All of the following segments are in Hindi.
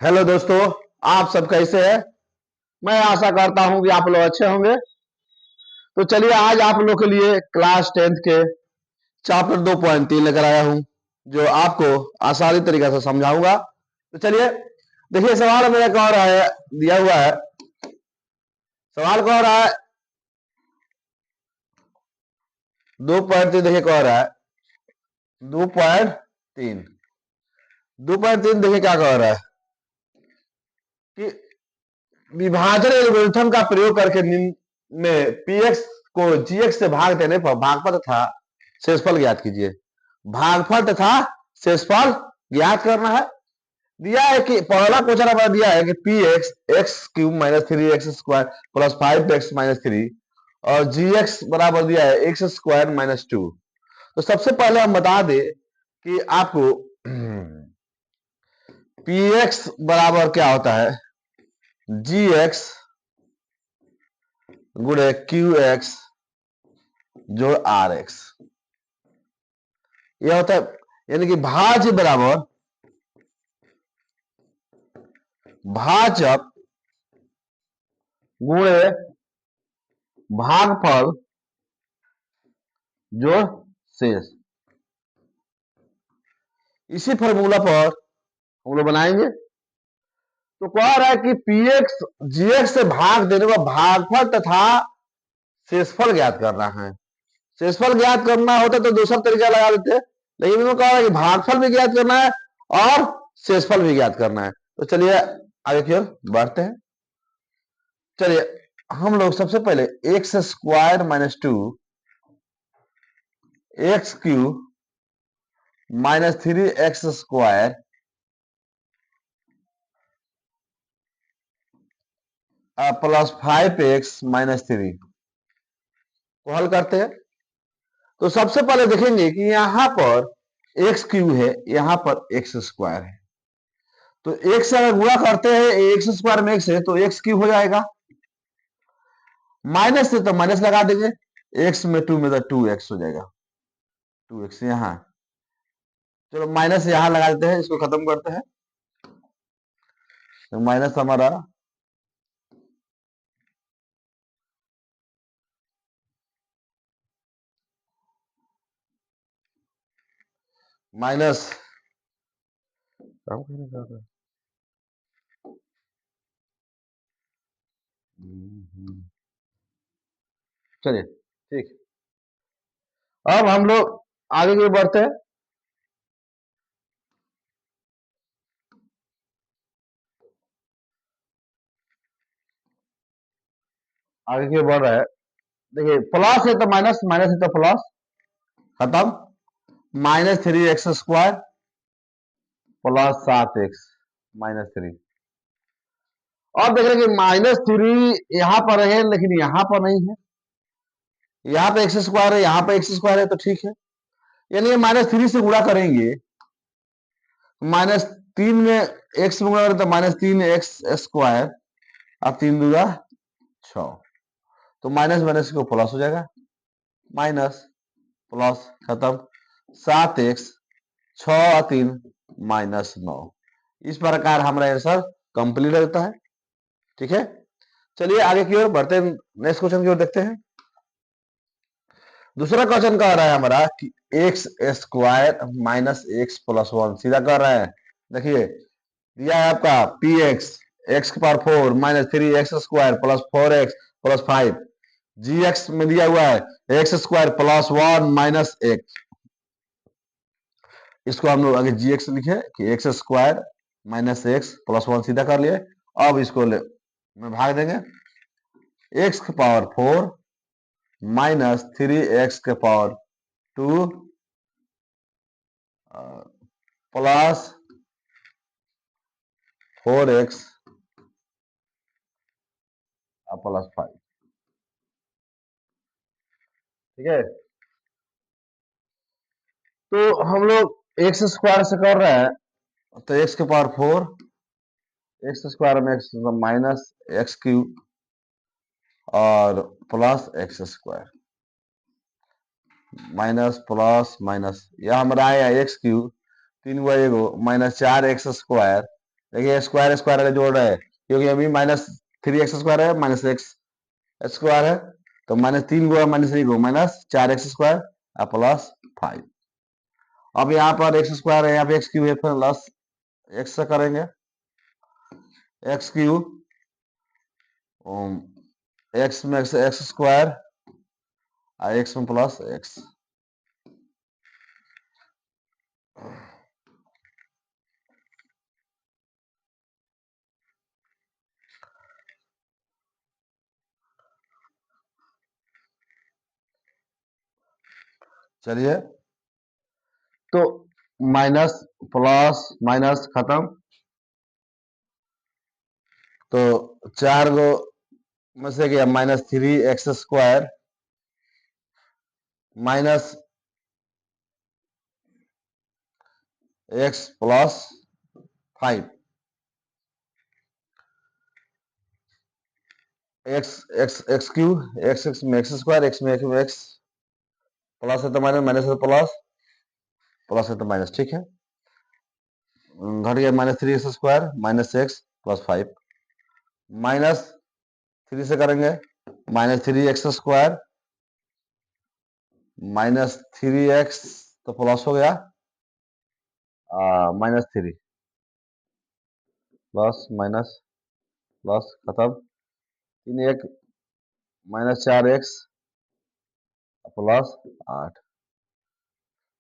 हेलो दोस्तों, आप सब कैसे हैं। मैं आशा करता हूं कि आप लोग अच्छे होंगे। तो चलिए आज आप लोग के लिए क्लास 10th के चैप्टर 2.3 लेकर आया हूं, जो आपको आसानी तरीके से समझाऊंगा। तो चलिए देखिए, सवाल मेरा कह रहा है, दिया हुआ है। सवाल कह रहा है 2.3, देखिए कह रहा है 2.3। 2.3 देखिए क्या कह रहा है कि विभाजन एल्गोरिथम का प्रयोग करके निम्न में पीएक्स को जीएक्स से भाग देने पर भागफल तथा शेषफल ज्ञात कीजिए। भागफल तथा शेषफल ज्ञात करना है। दिया है कि पहला क्वेश्चन हमारा दिया है कि P x x cube minus 3x² plus 5x minus 3 और जी एक्स बराबर दिया है x² - 2। तो सबसे पहले हम बता दें कि आपको पी एक्स बराबर क्या होता है, जी एक्स गुणे क्यू एक्स जोड़ आर एक्स। यह होता है, यानी कि भाज्य बराबर भाजक गुणे भागफल जोड़ शेष। इसी फॉर्मूला पर हम लोग बनाएंगे। तो कह रहा है कि पीएक्स जीएक्स से भाग देने का भागफल तथा शेषफल ज्ञात करना है। शेषफल ज्ञात करना होता तो दूसरा तरीका लगा देते, लेकिन इन्होंने कहा है कि भागफल भी ज्ञात करना है और शेषफल भी ज्ञात करना है। तो चलिए आगे की ओर बढ़ते हैं। चलिए हम लोग सबसे पहले x² - 2 x³ - 3x² plus 5x - 3 को हल करते हैं। तो सबसे पहले देखेंगे कि यहां पर x³ है, यहां पर x² है। तो x से अगर गुणा करते हैं, x² में x है तो x³ हो जाएगा। माइनस से तो माइनस लगा देंगे, x में 2 में तो 2x हो जाएगा। 2x यहां, चलो माइनस यहां लगा देते हैं, इसको खत्म करते हैं। तो माइनस हमारा माइनस, चलिए ठीक। अब हम लोग आगे की ओर बढ़ते हैं। आगे की ओर बढ़ रहा है। देखिए प्लस है तो माइनस, माइनस है तो प्लस, खत्म। -3x² plus 7x - 3। और देख रहे हैं कि -3 यहां पर है लेकिन यहां पर नहीं है। यहाँ पे x² है, यहाँ पे x² है, तो ठीक है। यानी -3 से गुणा करेंगे, -3 में x में गुणा करें तो -3x² और 3 दूना 6। तो माइनस माइनस को प्लस हो जाएगा, माइनस प्लस खत्म। 7x 6 और 3 -9। इस प्रकार हमारा आंसर कंप्लीट होता है। ठीक है, चलिए आगे की ओर बढ़ते हैं, नेक्स्ट क्वेश्चन की ओर देखते हैं। दूसरा क्वेश्चन कह रहा है हमारा कि x² - x + 1 सीधा कर रहा है। देखिए दिया है आपका P x x⁴ - 3x² plus 4x plus 5, जी एक्स में दिया हुआ है x² प्लस 1 माइनस x। इसको हम लोग आगे जी एक्स लिखे कि x² - x प्लस 1 सीधा कर लिए। अब इसको में भाग देंगे, x⁴ minus 3x⁴ plus 4x plus 5। ठीक है, तो हम लोग x² से कर रहे हैं तो x⁴ x² में x माइनस x³ और plus x² minus plus minus, यह हमारा आया x³ 3 × 1 -4x² देखिए स्क्वायर स्क्वायर वाले जोड़ रहे हैं, क्योंकि अभी -3x² है, -x² है, तो -3 -3 -4x² और +5। अब यहाँ पर x² है, यहाँ पे x³ है, फिर प्लस x से करेंगे, x³ x में x² और x में +x। चलिए, तो माइनस प्लस माइनस खत्म, तो 4 गो में से गया -3x² माइनस x +5, x में x² x में x प्लस है तो माइनस, माइनस है तो प्लस, प्लस है तो माइनस, ठीक है। घट गया -3x² -x +5, -3 से करेंगे, -3x² -3x तो प्लस हो गया, -3 प्लस माइनस प्लस खत्म, 3 1 -4x +8।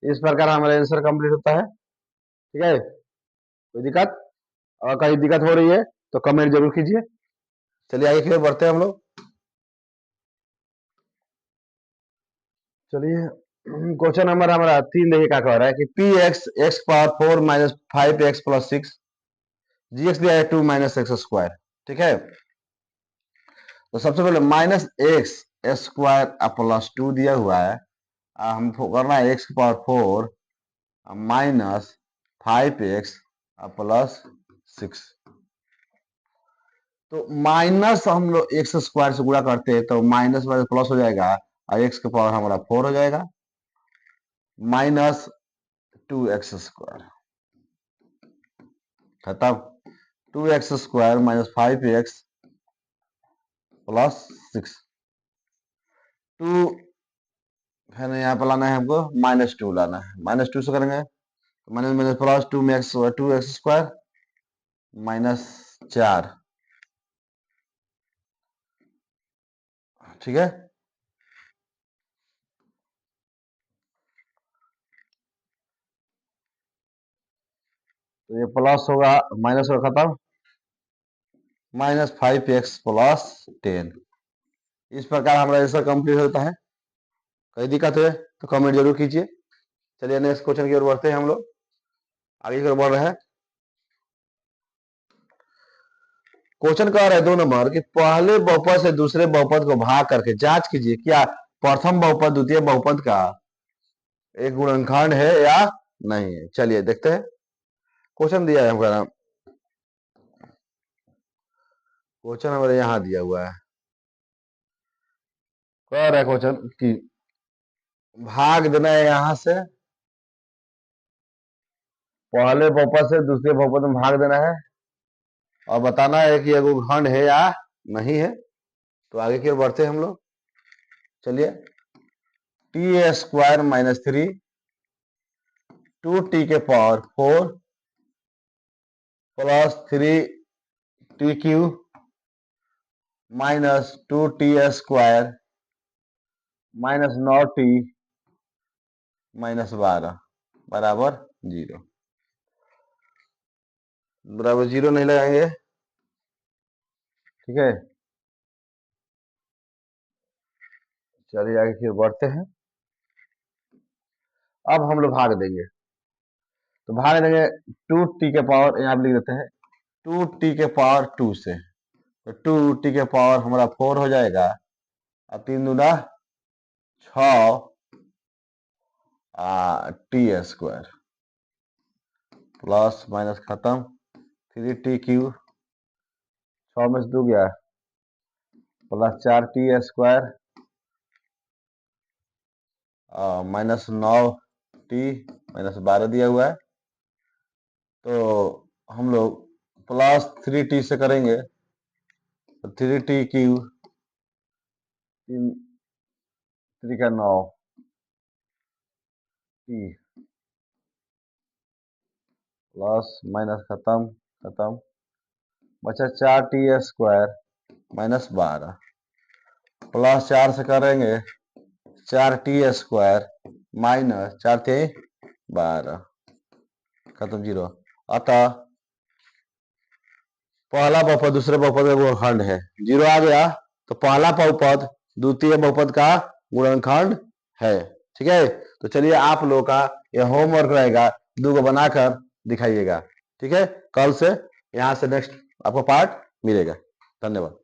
इस प्रकार हमारा आंसर कंप्लीट होता है। ठीक है, कोई दिक्कत? अगर कहीं दिक्कत हो रही है तो कमेंट जरूर कीजिए। चलिए आगे की ओर बढ़ते हैं हम लोग। चलिए, क्वेश्चन नंबर हमारा 3 देखिए क्या कह रहा है कि px(x⁴ -5x + 6 gx दिया है 2 -x²। ठीक है, तो सबसे पहले -x² +2 दिया हुआ है, हमको करना है x⁴ -5x +6। तो माइनस हम लोग x² से गुणा करते हैं तो माइनस में प्लस हो जाएगा और x का पावर हमारा 4 हो जाएगा, -2x² खत्म। 2x² -5x +6, 2 है ना, यहाँ पर लाना है हमको, -2 लाना है, -2 से करेंगे तो माइनस माइनस प्लस 2x² -4। ठीक है, तो ये प्लस होगा, माइनस होगा, खत्म, -5x +10। इस प्रकार हमारा आंसर कंप्लीट होता है। कोई दिक्कत है तो कमेंट जरूर कीजिए। चलिए नेक्स्ट क्वेश्चन की ओर बढ़ते हैं हम लोग, आगे की ओर बढ़ रहे हैं। क्वेश्चन कह रहा है 2 नंबर कि पहले बहुपद से दूसरे बहुपद को भाग करके जांच कीजिए क्या प्रथम बहुपद द्वितीय बहुपद का एक गुणनखंड है या नहीं है। चलिए देखते हैं, क्वेश्चन दिया है हमारा, क्वेश्चन हमारे यहाँ दिया हुआ है, कह रहा है क्वेश्चन कि भाग देना है यहां से, पहले बहुपद से दूसरे बहुपद में भाग देना है और बताना है कि ये खंड है या नहीं है। तो आगे की ओर बढ़ते हैं हम लोग। चलिए, t² -3 2t⁴ +3t³ -2t² -9t -12 बराबर 0। बराबर 0 नहीं लगाएंगे, ठीक है। चलिए आगे की ओर बढ़ते हैं। अब हम लोग भाग देंगे, तो भाग देंगे 2t⁴, यहाँ लिख देते हैं 2t⁴ से, तो 2t⁴ हमारा 4 हो जाएगा और 3 दूना 6 t² प्लस माइनस खत्म, 3t³ 6 में से 2 गया +4t² -9t -12 दिया हुआ है। तो हम लोग प्लस 3t से करेंगे तो 3t क्यूब 3 का 9 t प्लस माइनस खत्म खत्म बचा 4t स्क्वायर माइनस 12 प्लस 4 से करेंगे 4t स्क्वायर माइनस 4 थे 12 खत्म 0। अतः पहला बहुपद दूसरे बहुपद का गुणनखंड है। 0 आ गया तो पहला बहुपद द्वितीय बहुपद का गुणनखंड है। ठीक है, तो चलिए आप लोगों का यह होमवर्क रहेगा, 2 को बनाकर दिखाइएगा। ठीक है, कल से यहाँ से नेक्स्ट आपको पार्ट मिलेगा। धन्यवाद।